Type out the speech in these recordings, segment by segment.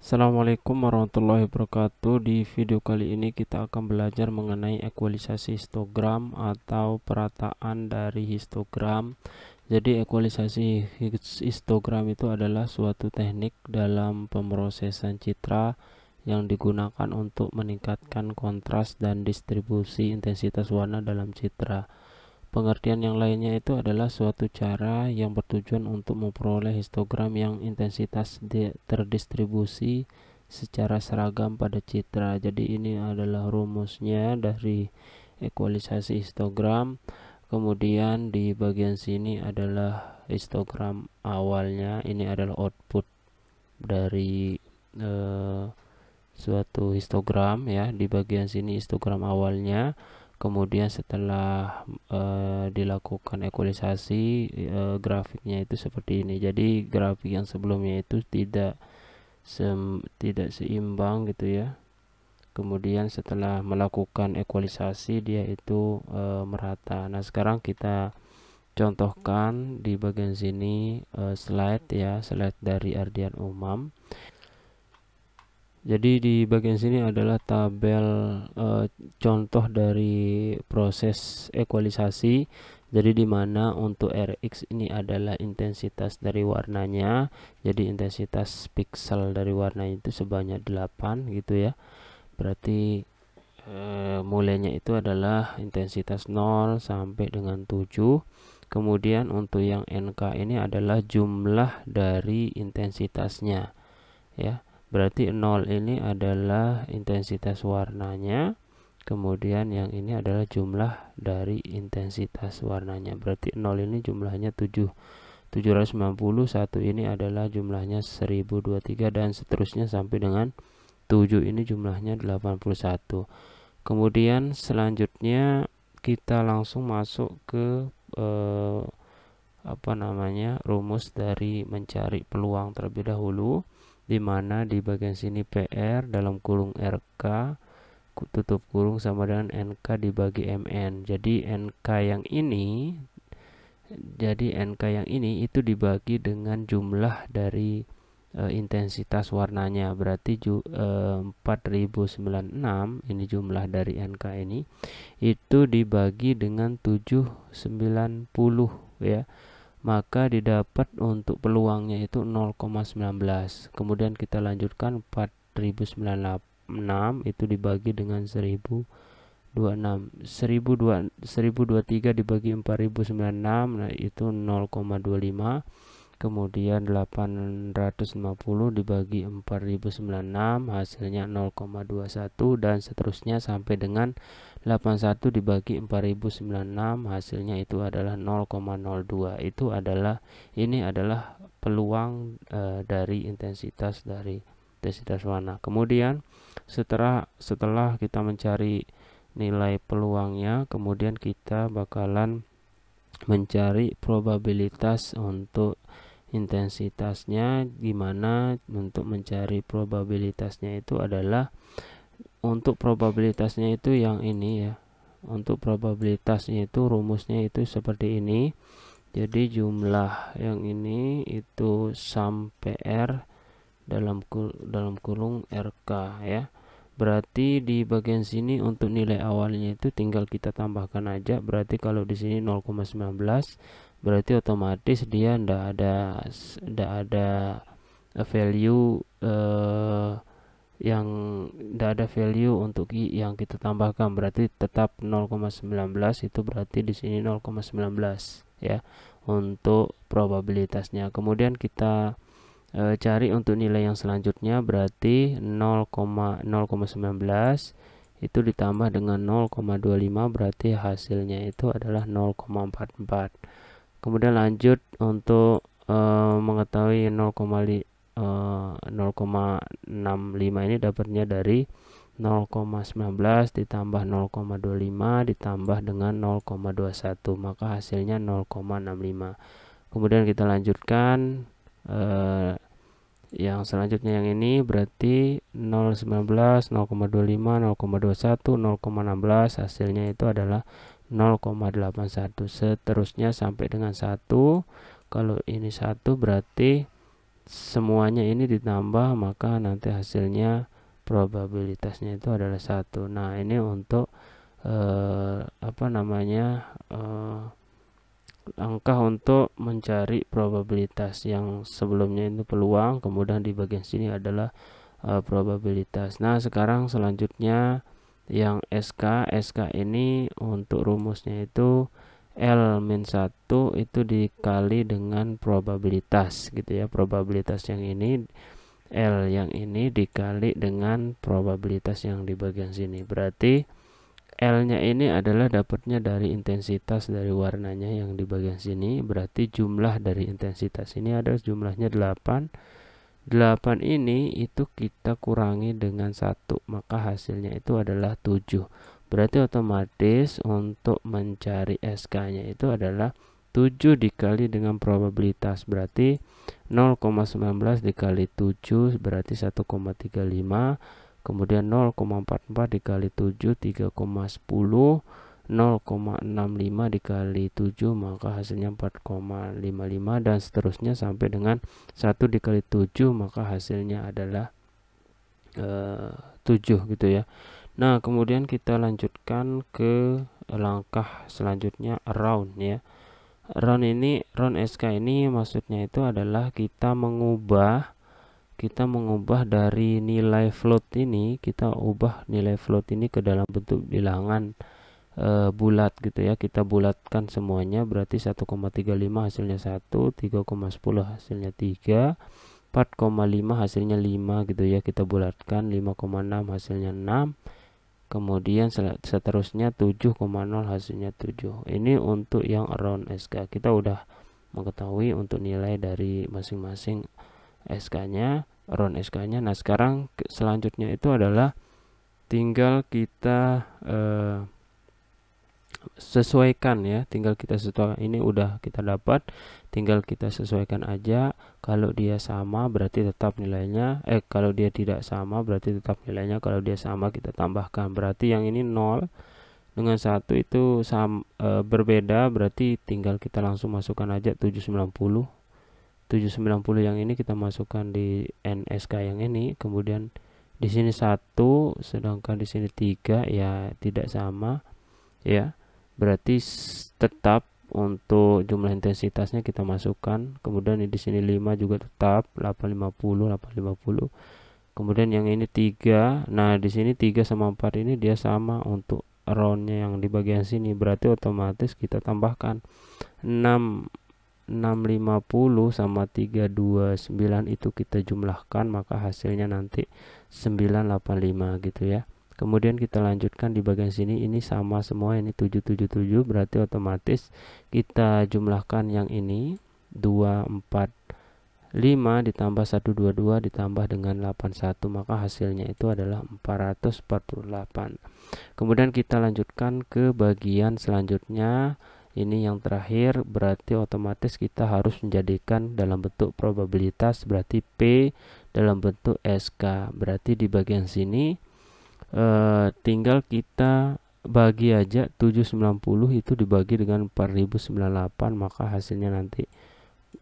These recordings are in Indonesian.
Assalamualaikum warahmatullahi wabarakatuh. Di video kali ini kita akan belajar mengenai ekualisasi histogram atau perataan dari histogram. Jadi ekualisasi histogram itu adalah suatu teknik dalam pemrosesan citra yang digunakan untuk meningkatkan kontras dan distribusi intensitas warna dalam citra. Pengertian yang lainnya itu adalah suatu cara yang bertujuan untuk memperoleh histogram yang intensitas terdistribusi secara seragam pada citra. Jadi ini adalah rumusnya dari ekualisasi histogram. Kemudian di bagian sini adalah histogram awalnya. Ini adalah output dari suatu histogram ya. Di bagian sini histogram awalnya. Kemudian setelah dilakukan ekualisasi, grafiknya itu seperti ini. Jadi grafik yang sebelumnya itu tidak seimbang gitu ya. Kemudian setelah melakukan ekualisasi dia itu merata. Nah sekarang kita contohkan di bagian sini slide ya, slide dari Ardian Umam. Jadi di bagian sini adalah tabel contoh dari proses ekualisasi. Jadi di mana untuk Rx ini adalah intensitas dari warnanya. Jadi intensitas piksel dari warna itu sebanyak 8 gitu ya. Berarti mulainya itu adalah intensitas 0 sampai dengan 7. Kemudian untuk yang NK ini adalah jumlah dari intensitasnya ya. Berarti 0 ini adalah intensitas warnanya, kemudian yang ini adalah jumlah dari intensitas warnanya. Berarti 0 ini jumlahnya 790, 1 ini adalah jumlahnya 1023 dan seterusnya sampai dengan 7 ini jumlahnya 81. Kemudian selanjutnya kita langsung masuk ke rumus dari mencari peluang terlebih dahulu, di mana di bagian sini PR dalam kurung RK tutup kurung sama dengan NK dibagi MN. Jadi NK yang ini itu dibagi dengan jumlah dari intensitas warnanya. Berarti 4096 ini jumlah dari NK ini itu dibagi dengan 790 ya. Maka didapat untuk peluangnya itu 0,19. Kemudian kita lanjutkan 4096 itu dibagi dengan 1026. 1023 dibagi 4096, nah itu 0,25. Kemudian 850 dibagi 4096 hasilnya 0,21 dan seterusnya sampai dengan 81 dibagi 4096 hasilnya itu adalah 0,02. Ini adalah peluang dari intensitas warna. Kemudian setelah kita mencari nilai peluangnya, kemudian kita bakalan mencari probabilitas untuk intensitasnya, dimana untuk mencari probabilitasnya itu adalah yang ini ya. Untuk probabilitasnya itu rumusnya itu seperti ini. Jadi jumlah yang ini itu sum PR dalam kurung RK ya. Berarti di bagian sini untuk nilai awalnya itu tinggal kita tambahkan aja. Berarti kalau di sini 0,19 berarti otomatis dia ndak ada value yang ndak ada value untuk yang kita tambahkan. Berarti tetap 0,19 itu berarti di sini 0,19 ya untuk probabilitasnya. Kemudian kita cari untuk nilai yang selanjutnya, berarti 0,19 itu ditambah dengan 0,25 berarti hasilnya itu adalah 0,44. Kemudian lanjut untuk mengetahui 0,65 ini dapatnya dari 0,19 ditambah 0,25 ditambah dengan 0,21, maka hasilnya 0,65. Kemudian kita lanjutkan yang selanjutnya yang ini berarti 0,19, 0,25, 0,21, 0,16 hasilnya itu adalah 0,81. Seterusnya sampai dengan 1. Kalau ini 1 berarti semuanya ini ditambah, maka nanti hasilnya probabilitasnya itu adalah 1. Nah, ini untuk apa namanya, langkah untuk mencari probabilitas. Yang sebelumnya itu peluang, kemudian di bagian sini adalah probabilitas. Nah, sekarang selanjutnya yang SK ini untuk rumusnya itu L-1 itu dikali dengan probabilitas gitu ya. Probabilitas yang ini, L yang ini dikali dengan probabilitas yang di bagian sini. Berarti L-nya ini adalah dapatnya dari intensitas dari warnanya yang di bagian sini. Berarti jumlah dari intensitas ini adalah jumlahnya 8. 8 ini itu kita kurangi dengan 1, maka hasilnya itu adalah 7. Berarti otomatis untuk mencari SK-nya itu adalah 7 dikali dengan probabilitas. Berarti 0,19 dikali 7 berarti 1,35. Kemudian 0,44 dikali 7 3,10. 0,65 dikali 7 maka hasilnya 4,55 dan seterusnya sampai dengan 1 dikali 7 maka hasilnya adalah 7 gitu ya. Nah, kemudian kita lanjutkan ke langkah selanjutnya, round ya. Round SK ini maksudnya itu adalah kita mengubah dari nilai float ini, kita ubah nilai float ini ke dalam bentuk bilangan bulat gitu ya. Kita bulatkan semuanya, berarti 1,35 hasilnya 1, 3,10 hasilnya 3, 4,5 hasilnya 5 gitu ya. Kita bulatkan 5,6 hasilnya 6, kemudian seterusnya 7,0 hasilnya 7. Ini untuk yang around SK. Kita udah mengetahui untuk nilai dari masing-masing SK-nya, around SK-nya. Nah, sekarang selanjutnya itu adalah tinggal kita sesuaikan ya, tinggal kita sesuaikan. Ini udah kita dapat, tinggal kita sesuaikan aja. Kalau dia sama berarti tetap nilainya, kalau dia tidak sama berarti tetap nilainya. Kalau dia sama kita tambahkan, berarti yang ini 0 dengan 1 itu berbeda, berarti tinggal kita langsung masukkan aja 790 yang ini kita masukkan di NSK yang ini. Kemudian di sini 1, sedangkan di sini 3 ya tidak sama ya. Berarti tetap untuk jumlah intensitasnya kita masukkan. Kemudian di sini 5 juga tetap 850. Kemudian yang ini 3. Nah, di sini 3 sama 4 ini dia sama untuk roundnya yang di bagian sini. Berarti otomatis kita tambahkan 650 sama 329 itu kita jumlahkan, maka hasilnya nanti 985 gitu ya. Kemudian kita lanjutkan di bagian sini, ini sama semua, ini 777, berarti otomatis kita jumlahkan yang ini 245 ditambah 122 ditambah dengan 81, maka hasilnya itu adalah 448. Kemudian kita lanjutkan ke bagian selanjutnya, ini yang terakhir, berarti otomatis kita harus menjadikan dalam bentuk probabilitas, berarti P dalam bentuk SK. Berarti di bagian sini tinggal kita bagi aja 790 itu dibagi dengan 4098, maka hasilnya nanti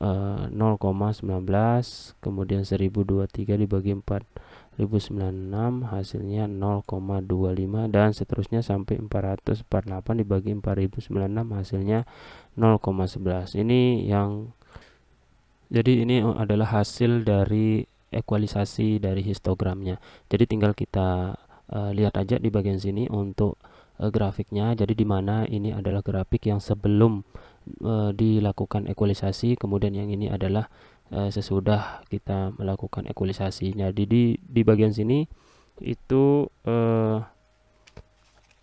0,19. Kemudian 1023 dibagi 4096 hasilnya 0,25 dan seterusnya sampai 448 dibagi 4096 hasilnya 0,11. Ini yang jadi ini adalah hasil dari ekualisasi dari histogramnya. Jadi tinggal kita lihat aja di bagian sini untuk grafiknya. Jadi di mana ini adalah grafik yang sebelum dilakukan ekualisasi, kemudian yang ini adalah sesudah kita melakukan ekualisasi. Jadi di bagian sini itu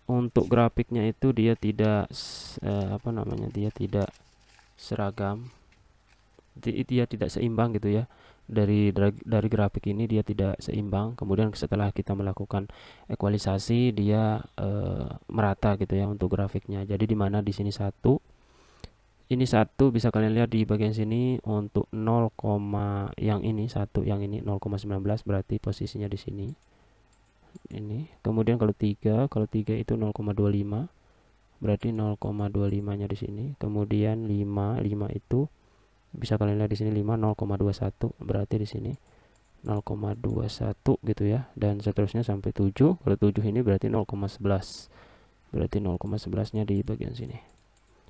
untuk grafiknya itu dia tidak dia tidak seragam, dia tidak seimbang gitu ya. Dari grafik ini dia tidak seimbang. Kemudian setelah kita melakukan ekualisasi dia merata gitu ya untuk grafiknya. Jadi di mana di sini 1, ini 1 bisa kalian lihat di bagian sini untuk 0, yang ini 1, yang ini 0,19 berarti posisinya di sini. Ini. Kemudian kalau 3 itu 0,25 berarti 0,25 nya di sini. Kemudian 5 itu bisa kalian lihat di sini 5 0,21, berarti di sini 0,21 gitu ya, dan seterusnya sampai 7. Kalau 7 ini berarti 0,11, berarti 0,11 nya di bagian sini.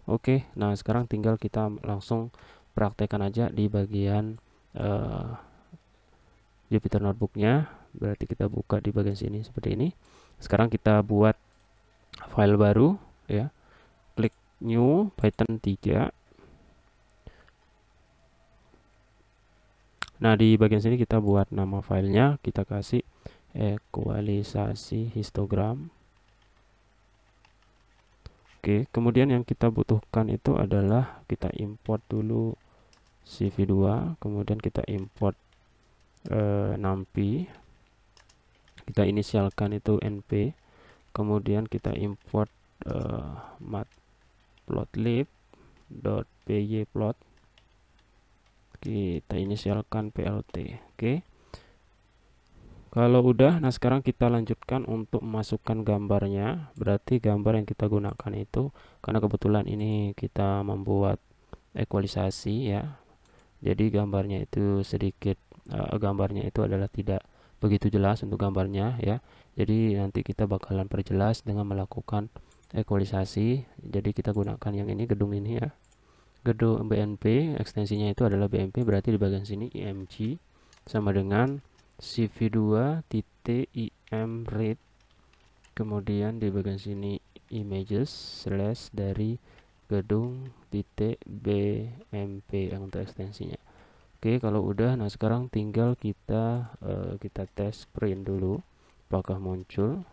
Oke, nah sekarang tinggal kita langsung praktekkan aja di bagian Jupyter Notebooknya. Berarti kita buka di bagian sini seperti ini. Sekarang kita buat file baru ya, klik new Python 3. Nah di bagian sini kita buat nama filenya, kita kasih ekualisasi histogram. Oke, kemudian yang kita butuhkan itu adalah kita import dulu CV2, kemudian kita import numpy, kita inisialkan itu np, kemudian kita import matplotlib.pyplot, kita inisialkan plt. Oke, kalau udah, nah sekarang kita lanjutkan untuk memasukkan gambarnya. Berarti gambar yang kita gunakan itu, karena kebetulan ini kita membuat ekualisasi ya, jadi gambarnya itu sedikit gambarnya itu adalah tidak begitu jelas untuk gambarnya ya. Jadi nanti kita bakalan perjelas dengan melakukan ekualisasi. Jadi kita gunakan yang ini, gedung ini ya, gedung BNP, ekstensinya itu adalah BNP, berarti di bagian sini img sama dengan cv2.imread, kemudian di bagian sini images slash dari gedung titik BMP yang untuk ekstensinya. Oke, kalau udah, nah sekarang tinggal kita tes print dulu apakah muncul.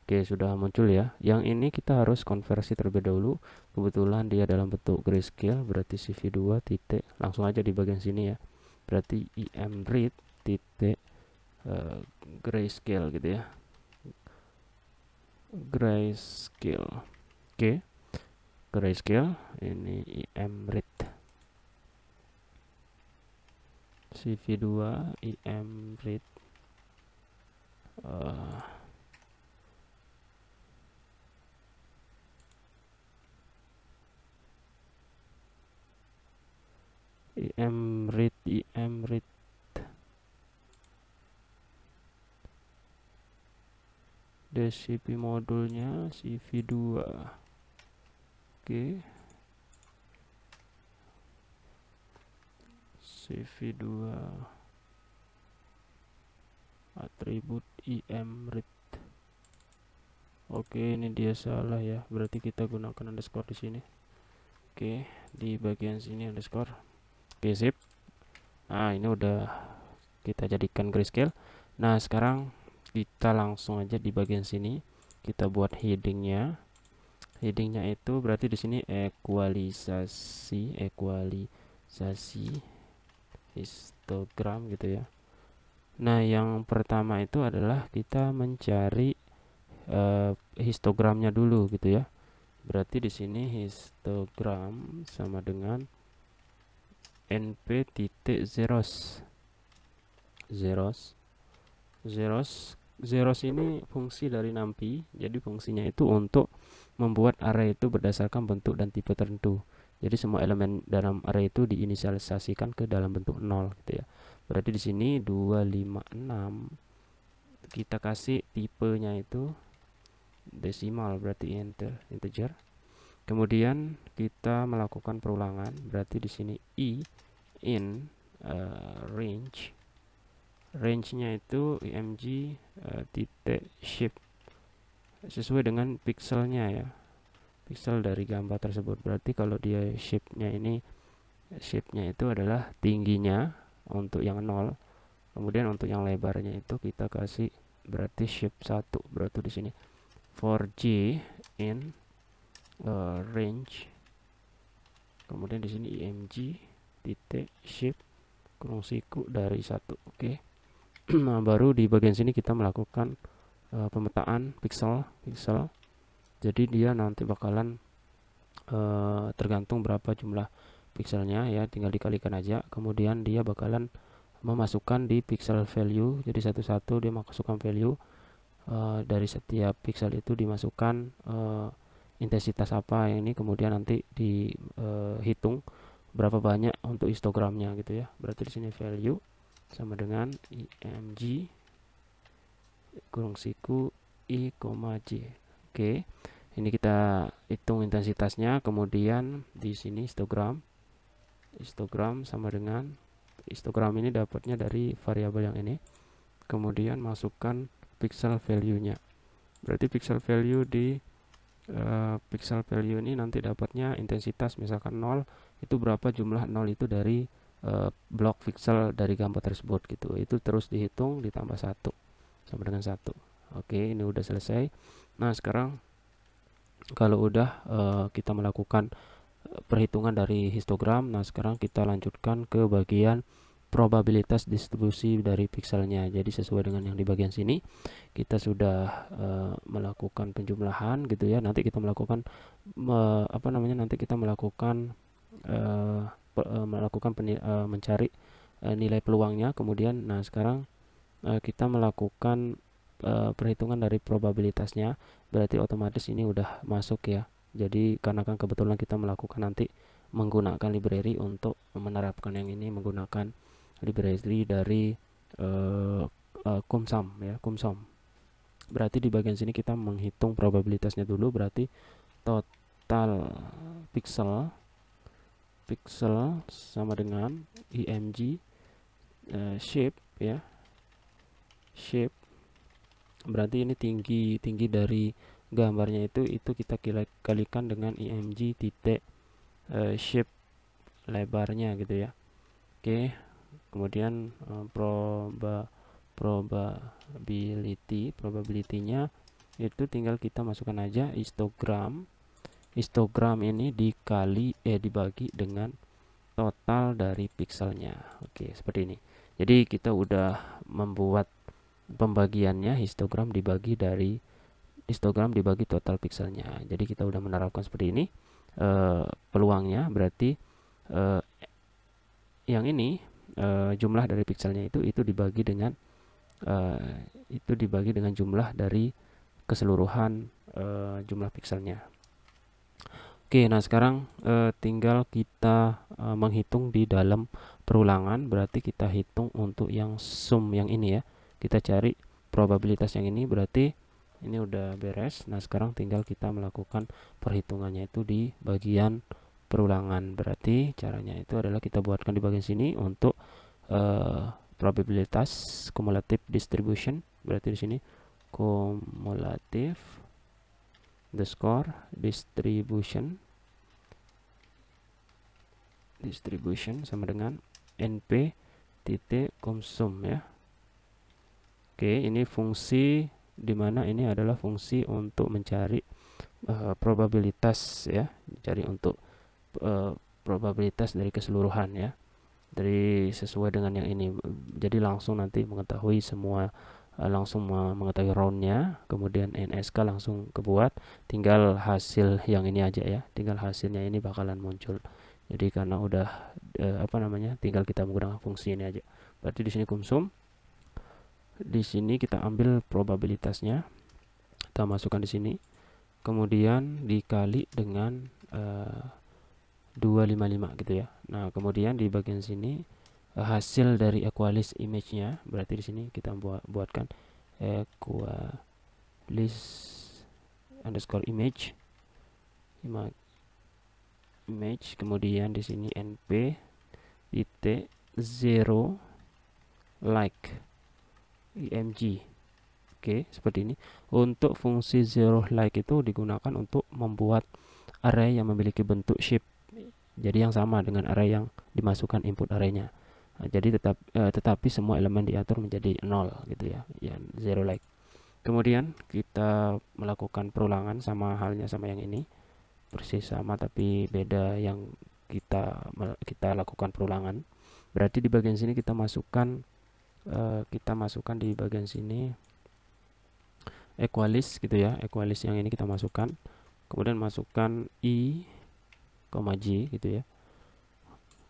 Oke, sudah muncul ya. Yang ini kita harus konversi terlebih dahulu. Kebetulan dia dalam bentuk grayscale, berarti cv2 titik, langsung aja di bagian sini ya, berarti imread titik grayscale gitu ya, grayscale. Oke, grayscale ini imread cv2 imread imread DCP modulnya cv2. Oke, cv2 atribut imread. Oke, ini dia salah ya, berarti kita gunakan underscore di sini. Oke, di bagian sini underscore. Oke, sip. Nah ini udah kita jadikan grayscale. Nah sekarang kita langsung aja di bagian sini kita buat headingnya. Headingnya itu berarti di sini ekualisasi histogram gitu ya. Nah yang pertama itu adalah kita mencari histogramnya dulu gitu ya. Berarti di sini histogram sama dengan np titik zeros ini fungsi dari numpy. Jadi fungsinya itu untuk membuat array itu berdasarkan bentuk dan tipe tertentu. Jadi semua elemen dalam array itu diinisialisasikan ke dalam bentuk 0 gitu ya. Berarti di sini 256 kita kasih tipenya itu desimal, berarti integer. Kemudian kita melakukan perulangan, berarti di sini i in range-nya itu img titik shape sesuai dengan pixelnya ya, pixel dari gambar tersebut. Berarti kalau dia shape-nya itu adalah tingginya untuk yang 0, kemudian untuk yang lebarnya itu kita kasih berarti shape 1. Berarti di sini for j in range, kemudian di sini img titik shape kurung siku dari 1. Oke. Nah baru di bagian sini kita melakukan pemetaan pixel. Jadi dia nanti bakalan tergantung berapa jumlah pixelnya ya, tinggal dikalikan aja. Kemudian dia bakalan memasukkan di pixel value. Jadi satu-satu dia masukkan value dari setiap pixel itu dimasukkan intensitas apa yang ini, kemudian nanti dihitung berapa banyak untuk histogramnya gitu ya. Berarti di sini value sama dengan img kurung siku i, j. Oke, ini kita hitung intensitasnya. Kemudian di sini histogram sama dengan histogram ini dapatnya dari variabel yang ini. Kemudian masukkan pixel value-nya. Berarti pixel value di pixel value ini nanti dapatnya intensitas misalkan 0, itu berapa jumlah 0 itu dari blok pixel dari gambar tersebut gitu. Itu terus dihitung ditambah 1 sama dengan 1. Oke, ini udah selesai. Nah, sekarang kalau udah kita melakukan perhitungan dari histogram, nah sekarang kita lanjutkan ke bagian probabilitas distribusi dari pixelnya. Jadi sesuai dengan yang di bagian sini kita sudah melakukan penjumlahan gitu ya. Nanti kita melakukan nanti kita melakukan mencari nilai peluangnya. Kemudian nah sekarang kita melakukan perhitungan dari probabilitasnya. Berarti otomatis ini udah masuk ya. Jadi karena kan kebetulan kita melakukan nanti menggunakan library untuk menerapkan yang ini menggunakan library dari CumSum ya, CumSum. Berarti di bagian sini kita menghitung probabilitasnya dulu. Berarti total pixel sama dengan img shape ya, shape. Berarti ini tinggi dari gambarnya itu kita kalikan dengan img titik shape lebarnya gitu ya. Oke, kemudian probability-nya itu tinggal kita masukkan aja histogram ini dibagi dengan total dari pixelnya. Oke, seperti ini. Jadi kita udah membuat pembagiannya, histogram dibagi total pixelnya. Jadi kita udah menerapkan seperti ini peluangnya. Berarti yang ini jumlah dari pixelnya itu dibagi dengan jumlah dari keseluruhan jumlah pixelnya. Oke, nah sekarang tinggal kita menghitung di dalam perulangan. Berarti kita hitung untuk yang sum yang ini ya. Kita cari probabilitas yang ini. Berarti ini udah beres. Nah sekarang tinggal kita melakukan perhitungannya itu di bagian perulangan. Berarti caranya itu adalah kita buatkan di bagian sini untuk probabilitas cumulative distribution. Berarti di sini cumulative distribution sama dengan np titik CumSum ya. Oke, ini fungsi dimana ini adalah fungsi untuk mencari probabilitas ya, cari untuk probabilitas dari keseluruhan ya, dari sesuai dengan yang ini. Jadi langsung nanti mengetahui semua, langsung mengetahui roundnya, kemudian NSK langsung kebuat, tinggal hasil yang ini aja ya, tinggal hasilnya ini bakalan muncul. Jadi karena udah tinggal kita menggunakan fungsi ini aja. Berarti di sini CumSum, di sini kita ambil probabilitasnya, kita masukkan di sini, kemudian dikali dengan 255 gitu ya. Nah kemudian di bagian sini hasil dari equalist image-nya, berarti di sini kita buatkan equalist underscore image, kemudian di sini np titik 0 like img. Oke, seperti ini. Untuk fungsi 0 like itu digunakan untuk membuat array yang memiliki bentuk shape, jadi yang sama dengan array yang dimasukkan input arraynya. Nah, jadi tetapi semua elemen diatur menjadi 0 gitu ya, yang 0 like. Kemudian kita melakukan perulangan sama halnya sama yang ini, persis sama tapi beda yang kita lakukan perulangan. Berarti di bagian sini kita masukkan di bagian sini equalist gitu ya, equalist yang ini kita masukkan, kemudian masukkan i, j gitu ya.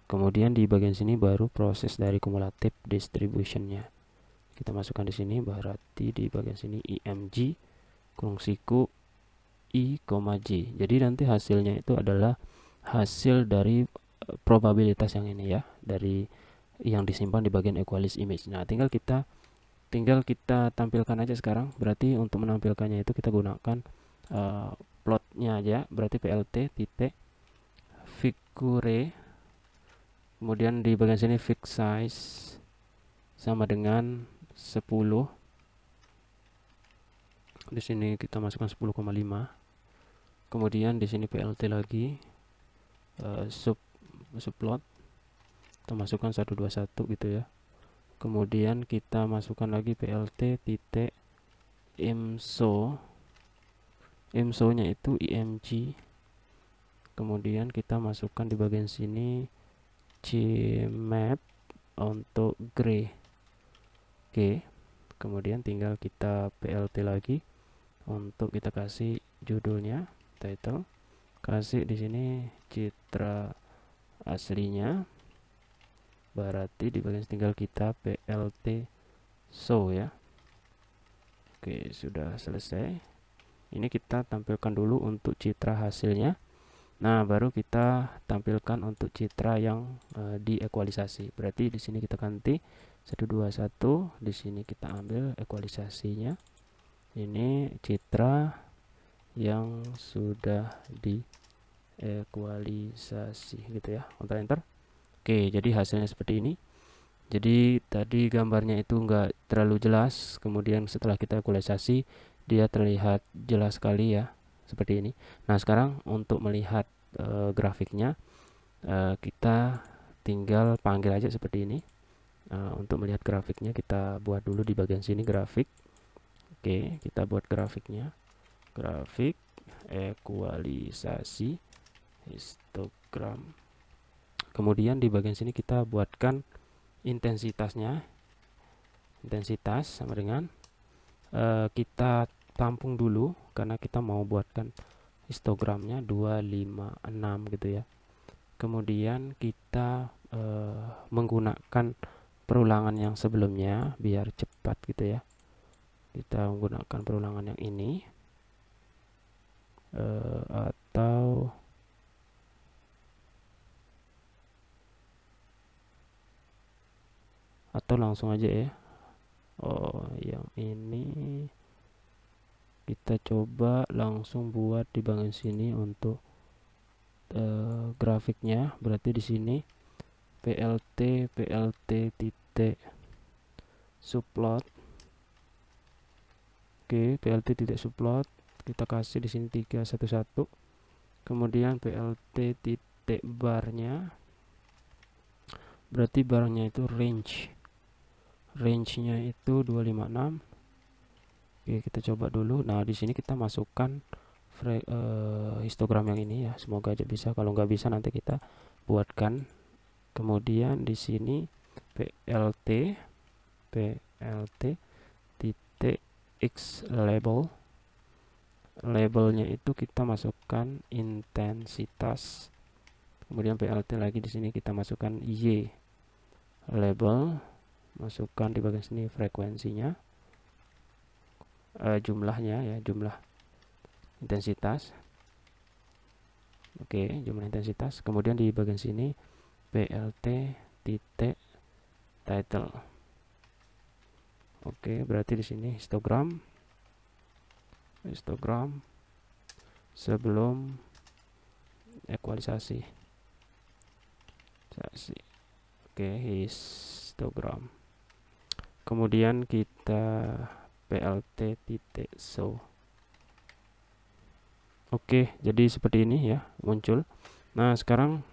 Kemudian di bagian sini baru proses dari cumulative distributionnya kita masukkan di sini. Berarti di bagian sini img kurung siku i, j. Jadi nanti hasilnya itu adalah hasil dari probabilitas yang ini ya, dari yang disimpan di bagian equalize image. Nah, tinggal kita tampilkan aja sekarang. Berarti untuk menampilkannya itu kita gunakan plotnya aja. Berarti plt titik figure, kemudian di bagian sini fix size sama dengan 10. Di sini kita masukkan 10,5. Kemudian di sini plt lagi subplot kita masukkan 121 gitu ya. Kemudian kita masukkan lagi plt titik imso nya itu img. Kemudian kita masukkan di bagian sini cmap untuk gray. Oke, kemudian tinggal kita plt lagi untuk kita kasih judulnya, title, kasih di sini citra aslinya. Berarti di bagian tinggal kita plt show ya. Oke, sudah selesai. Ini kita tampilkan dulu untuk citra hasilnya. Nah, baru kita tampilkan untuk citra yang diekualisasi. Berarti di sini kita ganti 121, di sini kita ambil ekualisasinya. Ini citra yang sudah diekualisasi gitu ya. Ctrl enter. Oke, jadi hasilnya seperti ini. Jadi tadi gambarnya itu enggak terlalu jelas, kemudian setelah kita ekualisasi dia terlihat jelas sekali ya, seperti ini. Nah, sekarang untuk melihat grafiknya kita tinggal panggil aja seperti ini. Untuk melihat grafiknya kita buat dulu di bagian sini grafik. Oke, kita buat grafiknya. Grafik ekualisasi histogram. Kemudian di bagian sini kita buatkan intensitasnya. Intensitas sama dengan kita tampung dulu karena kita mau buatkan histogramnya 256 gitu ya. Kemudian kita menggunakan perulangan yang sebelumnya biar cepat gitu ya. Kita menggunakan perulangan yang ini atau langsung aja ya. Yang ini kita coba langsung buat di bagian sini untuk grafiknya. Berarti di sini plt titik subplot. Oke, plt titik subplot kita kasih di sini 311. Kemudian plt titik barnya, berarti barnya itu range-nya itu 256. Oke, kita coba dulu. Nah, di sini kita masukkan histogram yang ini ya. Semoga aja bisa. Kalau nggak bisa nanti kita buatkan. Kemudian di sini plt titik x labelnya itu kita masukkan intensitas. Kemudian plt lagi di sini kita masukkan y label, masukkan di bagian sini frekuensinya, jumlahnya ya, jumlah intensitas. Oke, jumlah intensitas. Kemudian di bagian sini plt titik title. Oke, berarti di sini histogram sebelum ekualisasi. Oke, histogram. Kemudian kita plt titik show. Oke, jadi seperti ini ya muncul. Nah, sekarang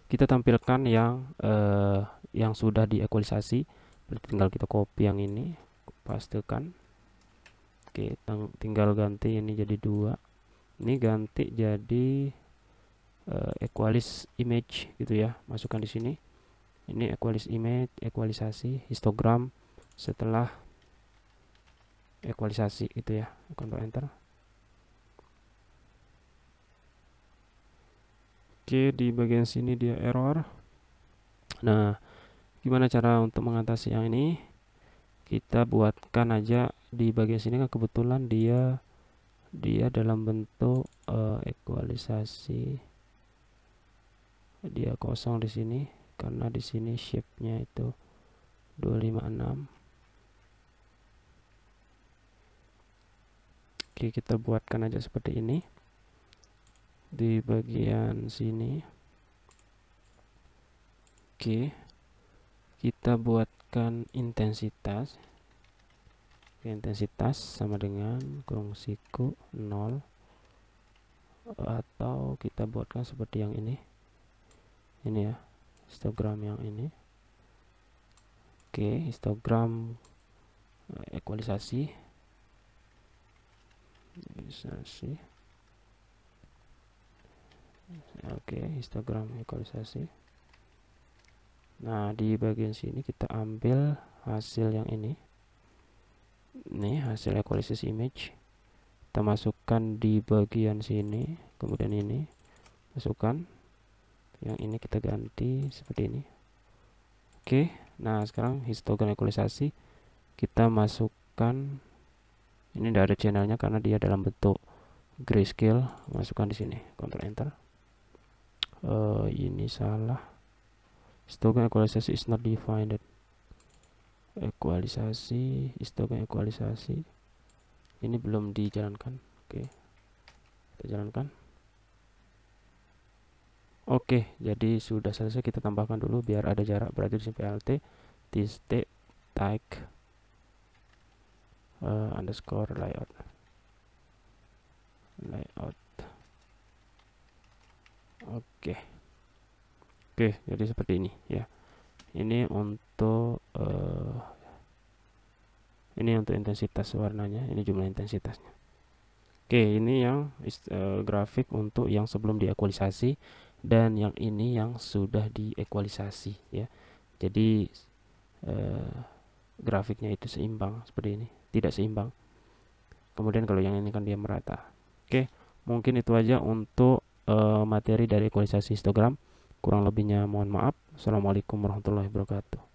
kita tampilkan yang sudah diekualisasi. Berarti tinggal kita copy yang ini, pastekan. Oke, tinggal ganti ini jadi 2. Ini ganti jadi equalize image gitu ya. Masukkan di sini. Ini equalize image, ekualisasi histogram setelah ekualisasi gitu ya. Ctrl enter. Oke, di bagian sini dia error. Nah, gimana cara untuk mengatasi yang ini? Kita buatkan aja di bagian sini, kan kebetulan dia dalam bentuk ekualisasi. dia kosong di sini karena di sini shape-nya itu 256. Oke, kita buatkan aja seperti ini di bagian sini. Oke, kita buatkan intensitas. Intensitas sama dengan kurung siku 0, atau kita buatkan seperti yang ini ya, histogram yang ini. Oke, histogram ekualisasi. Oke, histogram ekualisasi. Nah, di bagian sini kita ambil hasil yang ini. Nih, hasil ekualisasi image. Kita masukkan di bagian sini, kemudian ini masukkan. Yang ini kita ganti seperti ini. Oke, nah sekarang histogram ekualisasi kita masukkan. Ini tidak ada channelnya karena dia dalam bentuk grayscale. Masukkan di sini, Ctrl Enter. Ini salah. Histogram ekualisasi is not defined. Ekualisasi, histogram ekualisasi. Ini belum dijalankan. Oke, kita jalankan. Oke, jadi sudah selesai. Kita tambahkan dulu biar ada jarak. Berarti di sini plt titik tag underscore layout. Oke, jadi seperti ini ya. Ini untuk intensitas warnanya. Ini jumlah intensitasnya. Oke, ini yang grafik untuk yang sebelum diekualisasi, dan yang ini yang sudah diekualisasi ya. Jadi grafiknya itu seimbang seperti ini, tidak seimbang. Kemudian kalau yang ini kan dia merata. Oke, mungkin itu aja untuk materi dari ekualisasi histogram. Kurang lebihnya mohon maaf. Assalamualaikum warahmatullahi wabarakatuh.